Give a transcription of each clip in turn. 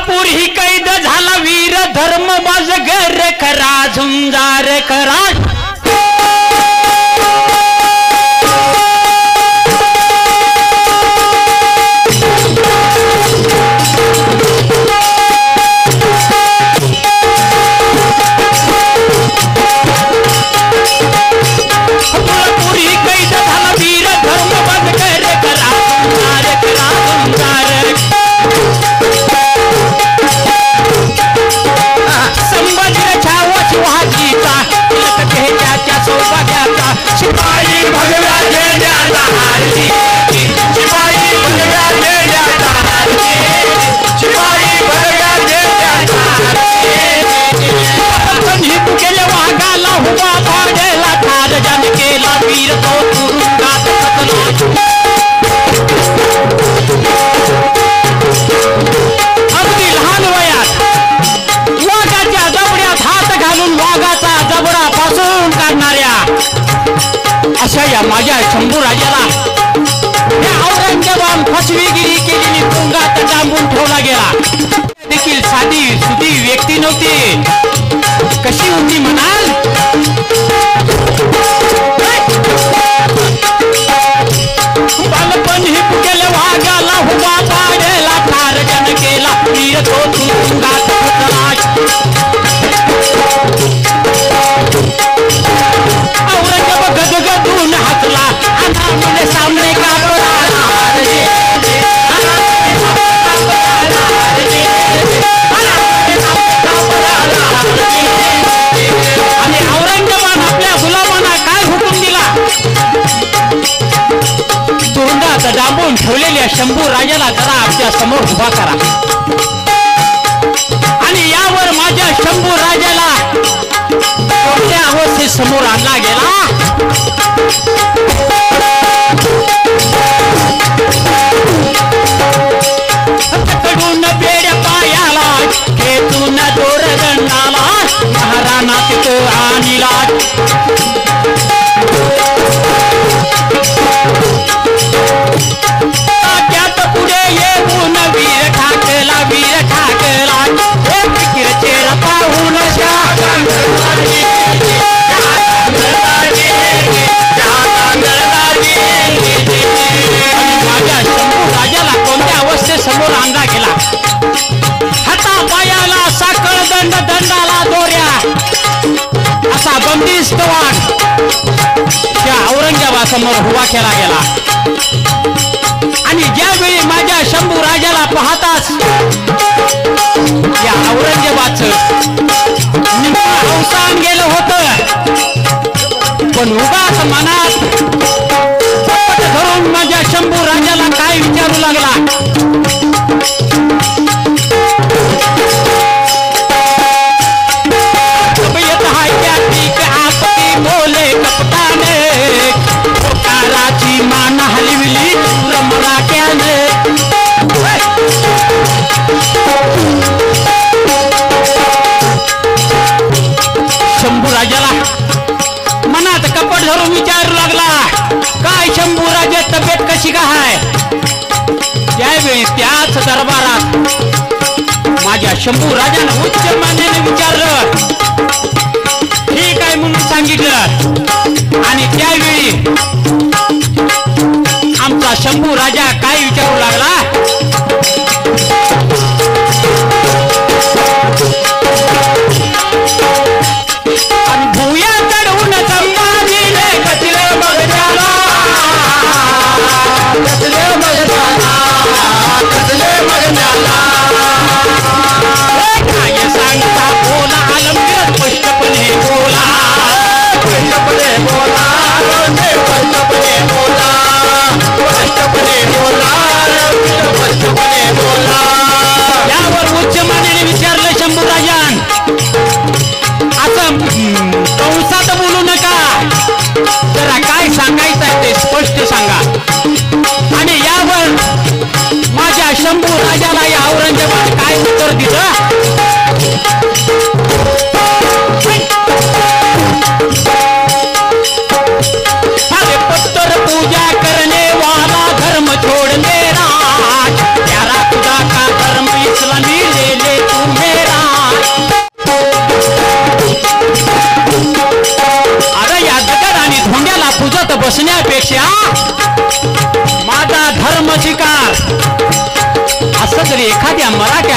सोलापूर ही कैद झाला वीर धर्म बाजगर खरा झुंजार खरा शिपाई भगवा ले जाता हारती शिपाई भगवा ले जाता हारती शिपाई भगवा ले जाता हारती केले वाघाला हुआ भाडेला ठार जन केला वीर तो तुरुंगात कतला अगदी लहान वयात वाघाच्या जबड्यात हात घालून वाघाचा जबडा पासून काढणाऱ्या अशा या माझ्या शंभूराजाला या औरंगजेबान फसवेगिरी केलेली तुरुंगात डांबून ठेवला गेला देखील साधी सुधी व्यक्ती नव्हती कशी होती म्हणाल बालपण ही केले वाघाला हुबा पाडेला ठार जन केला वीर तो तुरुंगात औरंगजेब गदगदून हसला अनामुने सामने का आणि औरंगजेबान आपल्या गुलामांना काय हुकूम दिला तुरुंगात डांबून ठेवलेल्या शंभू राजाला जरा आपल्या समोर उभा करा आणि यावर माझ्या शंभू राजाला कोणत्या अवस्थेत समोर आणला गेला कडून बेड पायाला खेतून दोरगंडाला महाराणात तो आणला त्यात पुढे येऊन वीर ठाकला किरचेर पाहून माझ्या शंभू राजाला कोणत्या अवस्थेत समोर आणला गेला हाता पायाला साखळ दंड दंडाला दोऱ्या असा बंदिस्त वाघ त्या औरंगजेबासमोर उभा केला गेला आणि ज्यावेळी माझ्या शंभू राजाला पाहताच या औरंगजेबाचं अवसान गेलं होतं पण उगाच मनात धरून माझ्या शंभू राजाला काय विचारू लागला बोले कपटाने काराची मान हलविली मराठ्याने शंभू राजाला मनात कपट धरून विचारू लागला काय शंभू राजा तब्येत कशी काय त्यावेळी त्याच दरबारात माझ्या शंभू राजाने उच्च मान्याने विचारलं ठीक आहे म्हणून सांगितलं आणि त्यावेळी आमचा शंभू राजा काय विचारू लागला आणि भुया चढवून संभाजीने कसले बघण्याला काय सांगता बोला आलमगीर स्पष्टपणे बोला स्पष्टपणे बोला स्पष्टपणे बोला स्पष्टपणे बोला स्पष्टपणे बोला यावर उच्च मान्याने विचारलं शंभू राजान असं कंसात बोलू नका जरा काय सांगायचं आहे ते स्पष्ट सांगा आणि यावर माझ्या शंभू राजाला या औरंगजेबाने काय उत्तर दिलं अरे पत्तर पूजा करने वाला धर्म छोड़ने राज प्यारा खुदा का धर्म इस्लामी ले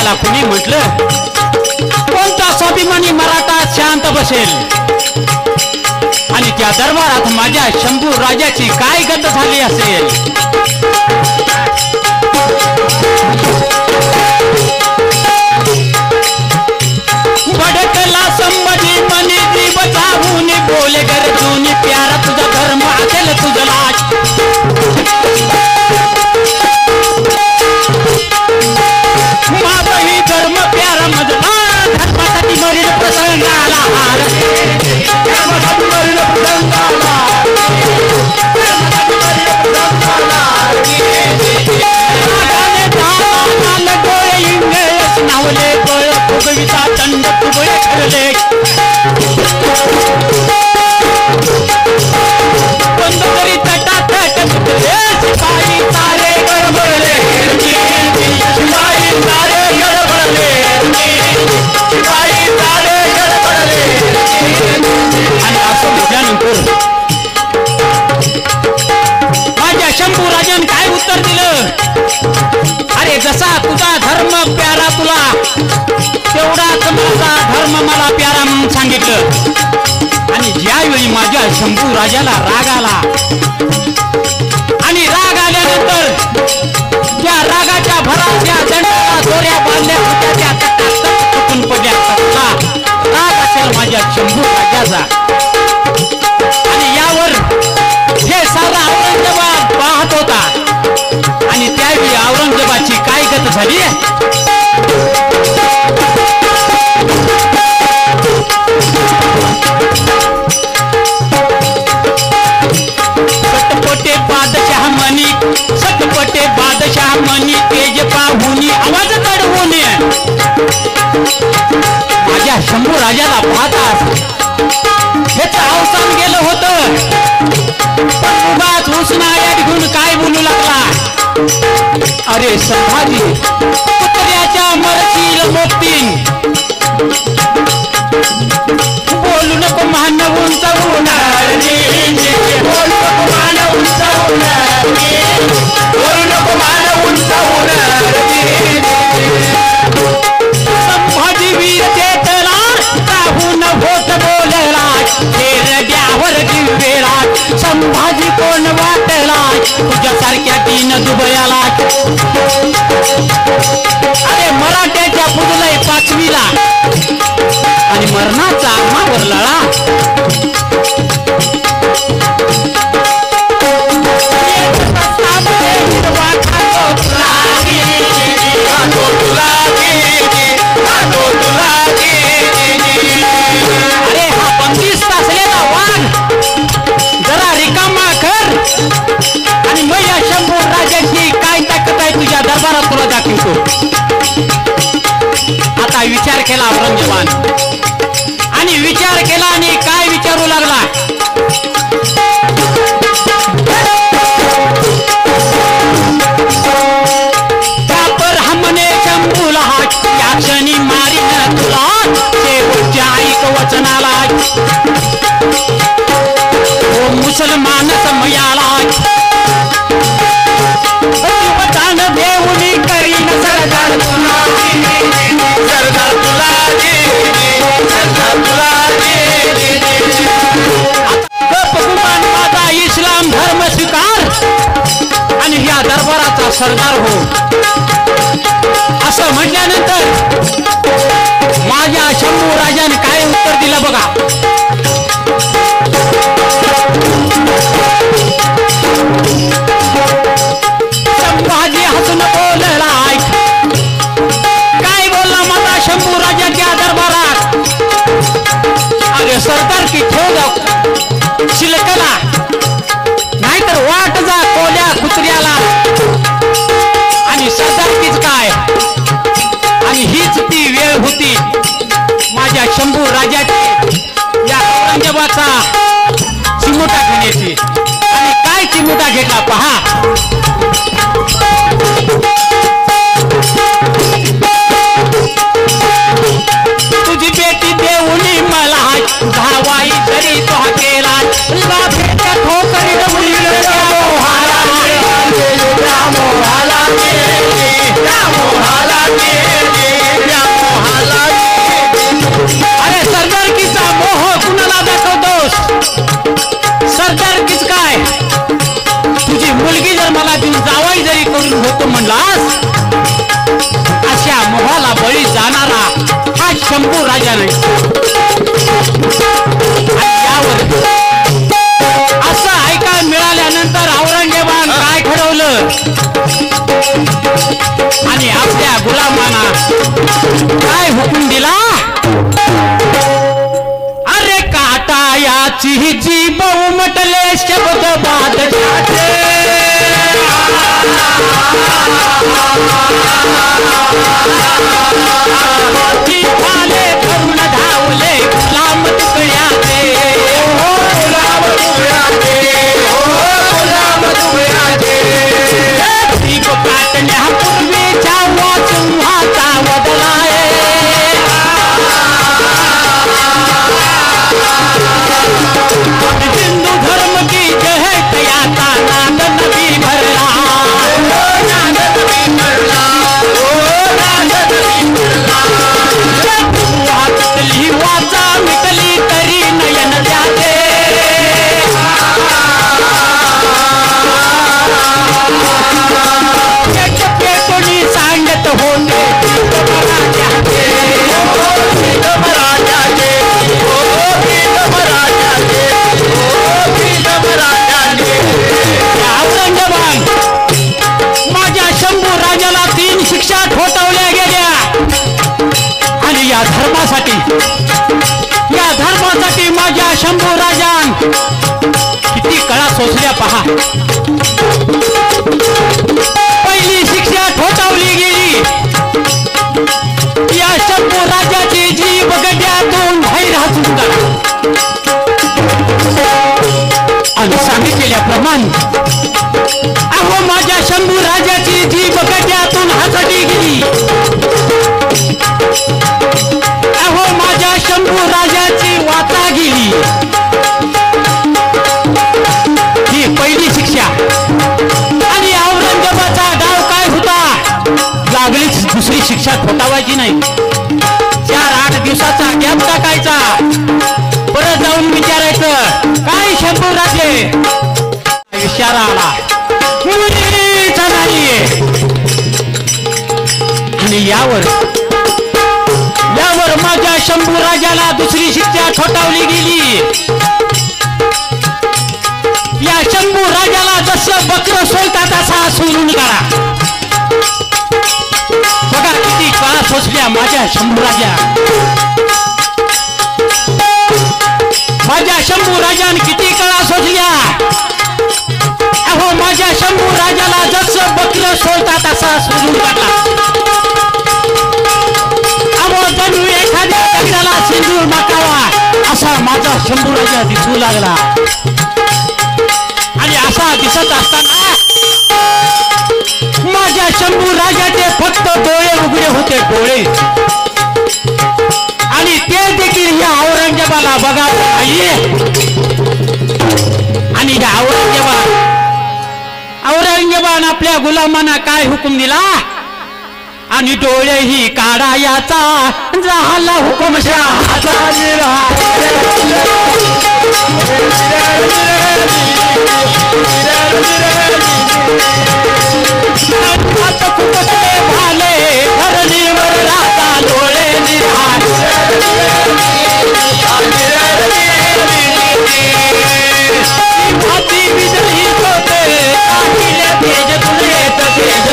राजाला कुणी म्हटलं कोणता स्वाभिमानी मराठा शांत बसेल आणि त्या दरबारात माझ्या शंभू राजाची काय गत झाली असेल. भडकला संमधी मनी जीव चाहून बोले गरजून प्यारा तुझा धर्म असेल तुझं लाज. माझाही धर्म प्यारा मजला धर्मासाठी मरील प्रसंगाला हार. धर्मासाठी मरील प्रसंगाला डोळे इंगळच नावले बळ फुगविता दंड तुबळे ठरले. बंद करी तटातट तुटले शिपाई तारे गडबडले. शिपाई तारे गडबडले. शिपाई तारे गडबडले. आणि असं म्हटल्यानंतर माझ्या शंभू राजाने काय उत्तर दिलं. अरे जसा तुझा धर्म प्यारा तुला तेवढाच माझा धर्म मला प्यारा म्हणून सांगितलं. आणि ज्यावेळी माझ्या शंभू राजाला राग आला आणि राग आल्यानंतर त्या रागाच्या भरात त्या दंडाला दोऱ्या बांधल्या होत्या त्या तुटून पडल्या. राग असेल माझ्या शंभू राजाचा. आणि यावर हे सारा औरंगजेबाद पाहत होता. आणि त्यावेळी औरंगजेबाची काय गत झाली. सटपटे बादशाह मनी सटपटे बादशाह मनी तेज पाहुनी आवाज चढवून माझ्या शंभू राजाला पाहताच हेच अवसान गेलं होतं. पण उगाच उसनाळ्या घेऊन काय बोलू लागला. अरे संभाजी कुत्र्याच्या मरशील मोक्तीन बोलू नको मान उंचावून. बोलू नको मान उंचावून. बोलू नको मान उंचावून. संभाजी वीर चेतला राहून होत बोलला. रड्यावर दिवेला संभाजी कोण वाटला तुझ्यासारख्या तीन दुबयाला. अरे मराठ्याच्या पुजलय 5वीला आणि मरणाचा आम्हावर लळा. अरे हा बंदिस्त असलेला वाघ जरा रिकामा कर आणि मग या शंभू राजाची काय ताकद आहे तुझ्या दरबारात तुला दाखवतो. आता विचार केला औरंगजेबान आणि विचार केला आणि काय विचारू लागला. त्यापर हमने शंभूला या क्षणी मारीन तुला शेवटच्या ऐक वचनाला. ओ मुसलमान समयाला वचन देऊनी करीन सरदार तुला. सरदार तुला सरदार तुला माझा इस्लाम धर्म स्वीकार आणि या दरबाराचा सरदार हो असं म्हटल्यानंतर माझ्या शंभू राजाने काय उत्तर दिलं बघा. संभाजी हसून बोलला. काय बोलला माझा शंभू राजा त्या दरबारात. अरे सरदार की ठेव शिलकला नाहीतर वाट जा कोल्या कुत्र्याला. आणि सरदारकीच काय आणि हीच ती वेळ होती माझ्या शंभू राजाची शंभू राजाने यावर असं ऐकायला मिळाल्यानंतर औरंगजेबान काय ठरवलं आणि आपल्या गुलामांना काय हुकूम दिला? अरे काटा याची जीभ उमटले शब्द बादशाचे झाले करून धावले गुलाम तुकड्याचे गुलाम तुकड्याचे जीभ काटण्यापूर्वीच्या वाचुंहाचा बदलाय हिंदू धर्म की जय कयाचा नाद नबी भरला नाद नबी भरला नाद नबी भरला वाचली वाचा मिटली तरी नयन जाते कोणी सांगत होते माझ्या शंभू राजाला 3 शिक्षा ठोठावल्या गेल्या आणि या धर्मासाठी माझ्या शंभू राजान किती कळा सोसल्या पहा. पहिली शिक्षा ठोठावली गेली. या शंभू राजाची जीभ गड्यातून बाहेर हातून काढा आणि सांगितलेल्याप्रमाणे अहो माझ्या शंभू राजाची जीभ गड्यातून हातडी गेली. अहो माझ्या शंभू राजाची वाचा गेली. ही पहिली शिक्षा. आणि औरंगजेबाचा डाव काय होता? लागलीच दुसरी शिक्षा ठोठावायची नाही. 4-8 दिवसाचा गॅप टाकायचा. परत जाऊन विचारायचं काय शंभू राजे? विचारा आला मुलीचा नाहीये. आणि यावर माझ्या शंभू राजाला दुसरी शिक्षा ठोठावली गेली. या शंभू राजाला जसं बकर सोलतात असा सोलून काढा. बघा किती काळा सोसल्या माझ्या शंभू राजा. माझ्या शंभू राजाने किती काळा सोसल्या. अहो माझ्या शंभू राजाला जसं बकर सोलतात असा सोलून काढला. अहो जणू एखाद्या दगडाला सिंदूर टाकावा असा माझा शंभू राजा दिसू लागला. आणि असा दिसत असताना माझ्या शंभू राजाचे फक्त डोळे उघडे होते, डोळे. आणि ते देखील या औरंगजेबाला बघा पाहिजे. आणि या औरंगजेबान आपल्या गुलामांना काय हुकूम दिला? आणि डोळेही काढा याचा झाला हुकुमशाह. भाले धरणीवर राहता डोळे निराळे भाती विजली होते तेज तुले तेज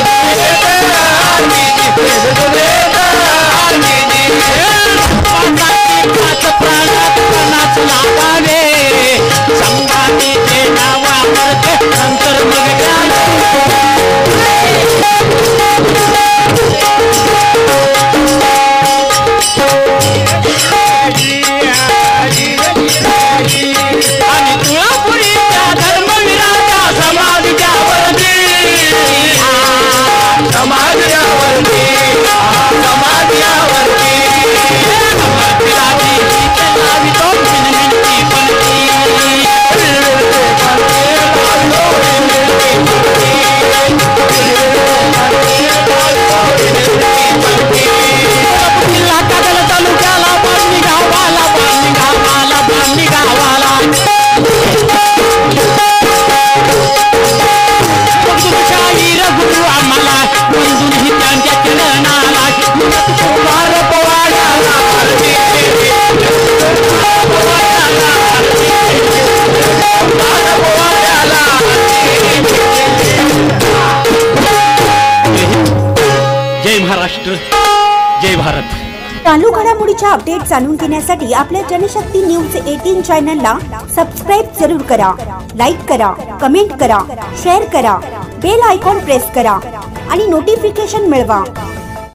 प्राणात प्राणाच लागावे संभाजीचे नावावर नंतर मग जय महाराष्ट्र, जय भारत. चालू घडामोडीच्या अपडेट जाणून घेण्यासाठी आपल्या जनशक्ती न्यूज 18 चॅनलला सबस्क्राईब जरूर करा, लाईक करा, कमेंट करा, शेअर करा, बेल आयकॉन प्रेस करा आणि नोटिफिकेशन मिळवा.